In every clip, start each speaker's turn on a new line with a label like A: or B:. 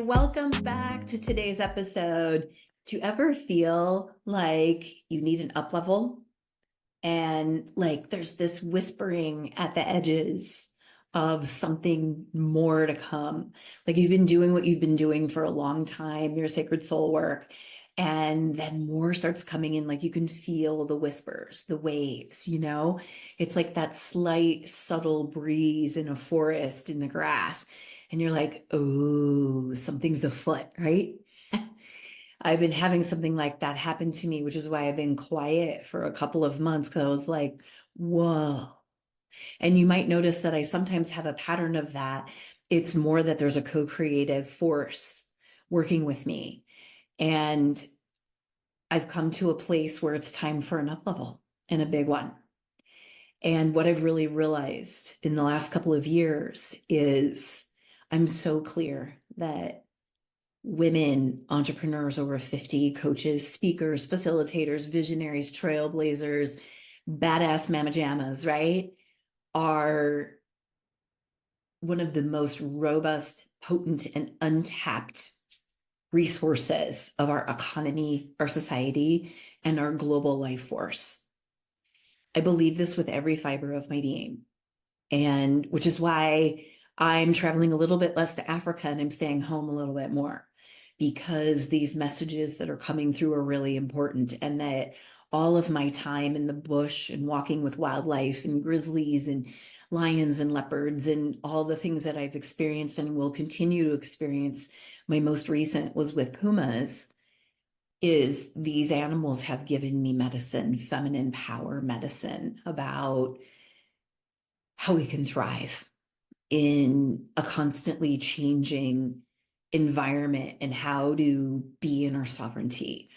A: welcome back to today's episode. Do you ever feel like you need an up level and like there's this whispering at the edges of something more to come? Like you've been doing what you've been doing for a long time, your sacred soul work, and then more starts coming in. Like you can feel the whispers, the waves, It's like that slight, subtle breeze in a forest in the grass. And you're like, oh, something's afoot, right? I've been having something like that happen to me, which is why I've been quiet for a couple of months because I was like, whoa. And you might notice that I sometimes have a pattern of that. It's more that there's a co-creative force working with me. And I've come to a place where it's time for an up level and a big one. And what I've really realized in the last couple of years is I'm so clear that women, entrepreneurs over 50, coaches, speakers, facilitators, visionaries, trailblazers, badass mama jammas, right, are one of the most robust, potent, and untapped resources of our economy, our society, and our global life force. I believe this with every fiber of my being, and which is why I'm traveling a little bit less to Africa and I'm staying home a little bit more, because these messages that are coming through are really important, and that all of my time in the bush and walking with wildlife and grizzlies and lions and leopards and all the things that I've experienced and will continue to experience, my most recent was with Pumas, is these animals have given me medicine, feminine power medicine about how we can thrive in a constantly changing environment and how to be in our sovereignty.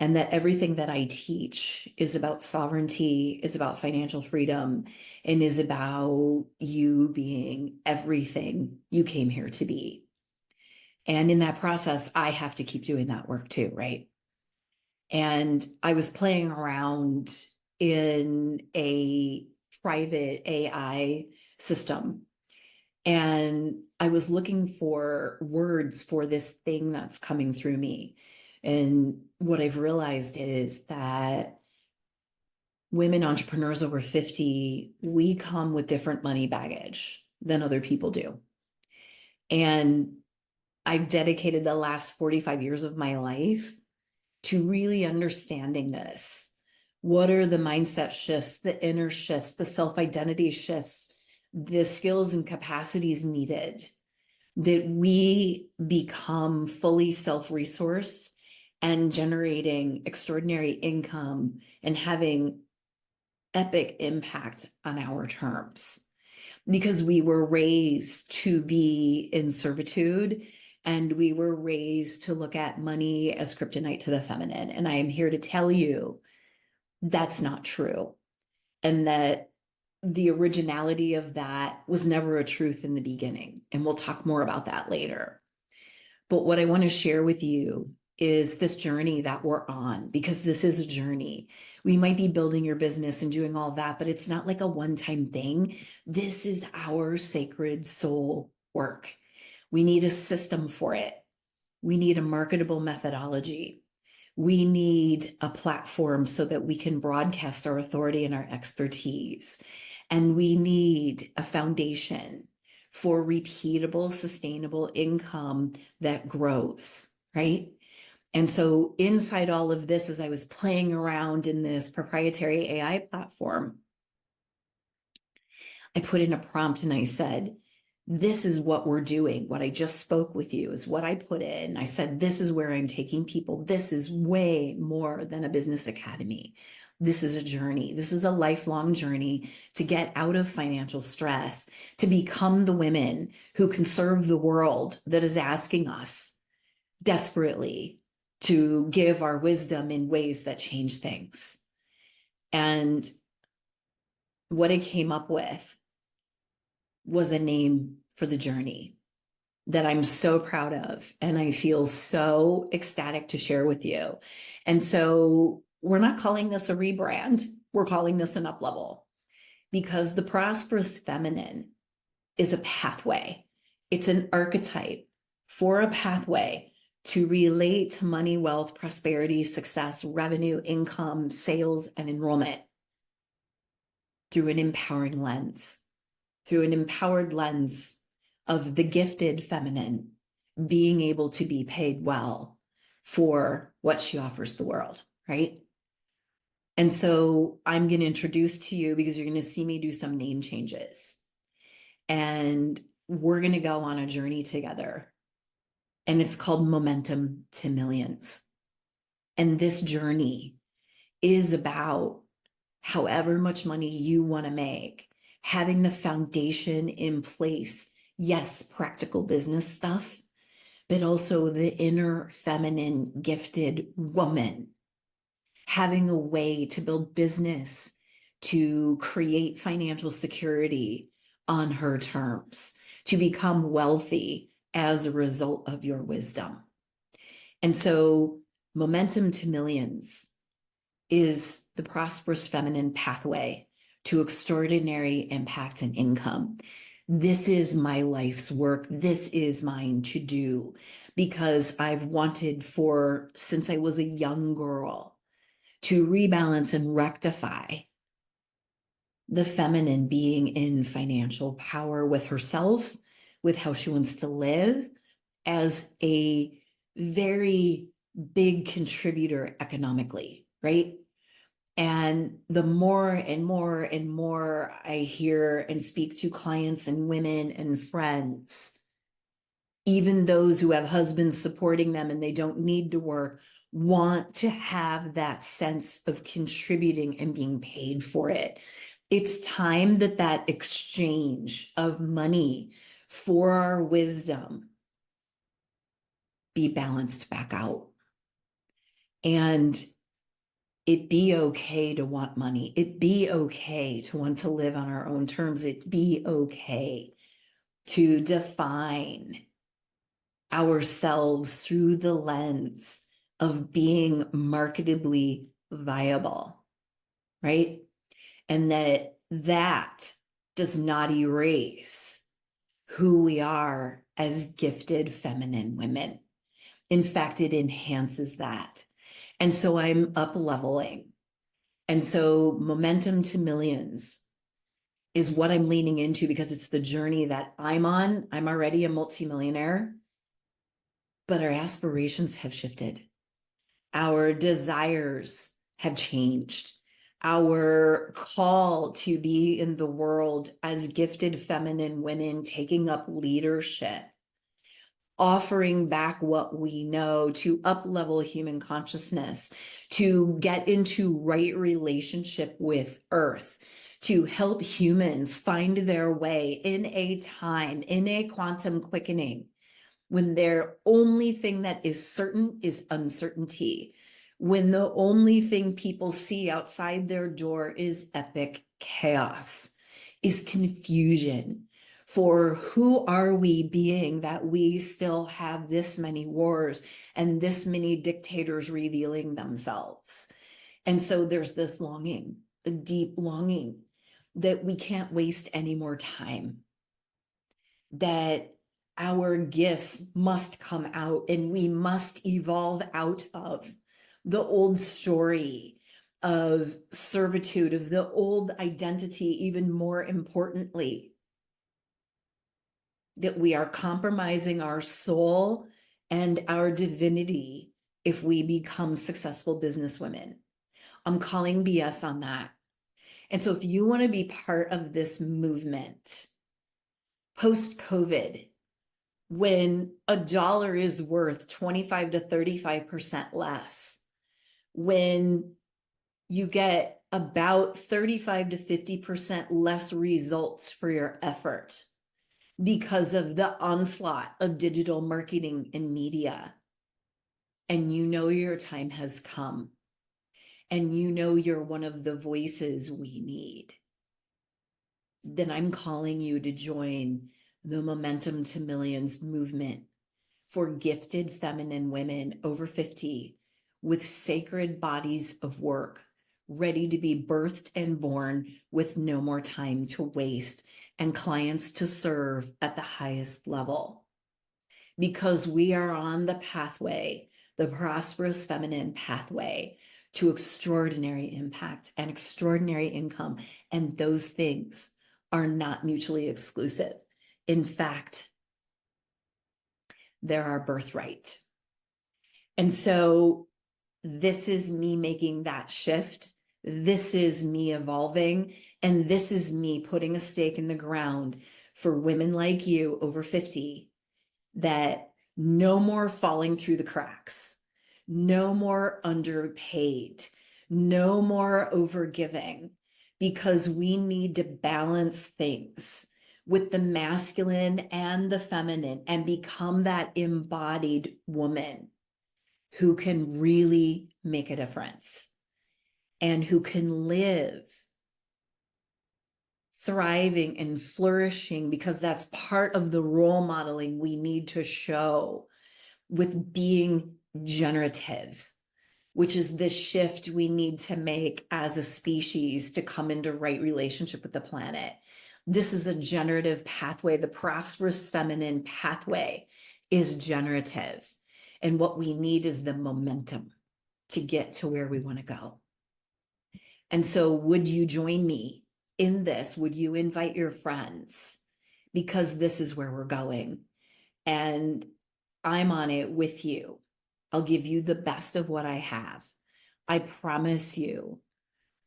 A: And that everything that I teach is about sovereignty, is about financial freedom, and is about you being everything you came here to be. And in that process, I have to keep doing that work too, right? And I was playing around in a private AI system, and I was looking for words for this thing that's coming through me. And what I've realized is that women entrepreneurs over 50, we come with different money baggage than other people do. And I've dedicated the last 45 years of my life to really understanding this. What are the mindset shifts, the inner shifts, the self-identity shifts, the skills and capacities needed that we become fully self-resourced and generating extraordinary income and having epic impact on our terms, because we were raised to be in servitude and we were raised to look at money as kryptonite to the feminine. And I am here to tell you that's not true, and that the originality of that was never a truth in the beginning. And we'll talk more about that later. But what I want to share with you is this journey that we're on, because this is a journey. We might be building your business and doing all that, but it's not like a one-time thing. This is our sacred soul work. We need a system for it. We need a marketable methodology. We need a platform so that we can broadcast our authority and our expertise. And we need a foundation for repeatable, sustainable income that grows, right? And so inside all of this, as I was playing around in this proprietary AI platform, I put in a prompt and I said, this is what we're doing. What I just spoke with you is what I put in. I said, this is where I'm taking people. This is way more than a business academy. This is a journey. This is a lifelong journey to get out of financial stress, to become the women who can serve the world that is asking us desperately to give our wisdom in ways that change things. And what I came up with was a name for the journey that I'm so proud of. And I feel so ecstatic to share with you. And so we're not calling this a rebrand. We're calling this an up level, because the prosperous feminine is a pathway. It's an archetype for a pathway to relate to money, wealth, prosperity, success, revenue, income, sales, and enrollment through an empowering lens, through an empowered lens of the gifted feminine being able to be paid well for what she offers the world, right? And so I'm going to introduce to you, because you're going to see me do some name changes. And we're going to go on a journey together. And it's called Momentum to Millions. And this journey is about however much money you want to make, having the foundation in place. Yes, practical business stuff, but also the inner feminine gifted woman, having a way to build business, to create financial security on her terms, to become wealthy as a result of your wisdom. And so Momentum to Millions is the prosperous feminine pathway to extraordinary impact and income. This is my life's work. This is mine to do, because I've wanted since I was a young girl, to rebalance and rectify the feminine being in financial power with herself, with how she wants to live, as a very big contributor economically, right? And the more and more and more I hear and speak to clients and women and friends, even those who have husbands supporting them and they don't need to work, want to have that sense of contributing and being paid for it. It's time that exchange of money for our wisdom be balanced back out. And it be okay to want money. It be okay to want to live on our own terms. It be okay to define ourselves through the lens of being marketably viable, right? And that does not erase who we are as gifted feminine women. In fact, it enhances that. And so I'm up leveling. And so Momentum to Millions is what I'm leaning into, because it's the journey that I'm on. I'm already a multimillionaire, but our aspirations have shifted. Our desires have changed. Our call to be in the world as gifted feminine women, taking up leadership, offering back what we know to up-level human consciousness, to get into right relationship with Earth, to help humans find their way in a time, in a quantum quickening, when their only thing that is certain is uncertainty, when the only thing people see outside their door is epic chaos, is confusion. For who are we being that we still have this many wars and this many dictators revealing themselves? And so there's this longing, a deep longing, that we can't waste any more time, that our gifts must come out and we must evolve out of the old story of servitude, of the old identity, even more importantly, that we are compromising our soul and our divinity if we become successful businesswomen. I'm calling BS on that. And so if you want to be part of this movement, post-COVID, when a dollar is worth 25 to 35% less, when you get about 35 to 50% less results for your effort because of the onslaught of digital marketing and media, and you know your time has come, and you know you're one of the voices we need, then I'm calling you to join the Momentum to Millions movement for gifted feminine women over 50 with sacred bodies of work, ready to be birthed and born with no more time to waste and clients to serve at the highest level. because we are on the pathway, the prosperous feminine pathway to extraordinary impact and extraordinary income. And those things are not mutually exclusive. In fact, they're our birthright. And so this is me making that shift. This is me evolving. And this is me putting a stake in the ground for women like you over 50, that no more falling through the cracks, no more underpaid, no more overgiving, because we need to balance things with the masculine and the feminine and become that embodied woman who can really make a difference and who can live thriving and flourishing, because that's part of the role modeling we need to show with being generative, which is the shift we need to make as a species to come into right relationship with the planet. This is a generative pathway. The prosperous feminine pathway is generative. And what we need is the momentum to get to where we want to go. And so, would you join me in this? Would you invite your friends? Because this is where we're going. And I'm on it with you. I'll give you the best of what I have. I promise you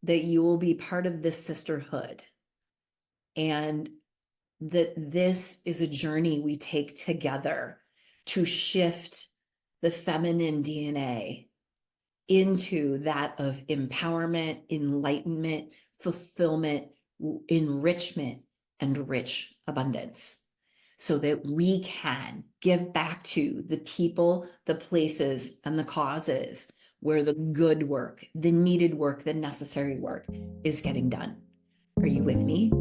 A: that you will be part of this sisterhood, and that this is a journey we take together to shift the feminine DNA into that of empowerment, enlightenment, fulfillment, enrichment, and rich abundance, so that we can give back to the people, the places, and the causes where the good work, the needed work, the necessary work is getting done. Are you with me?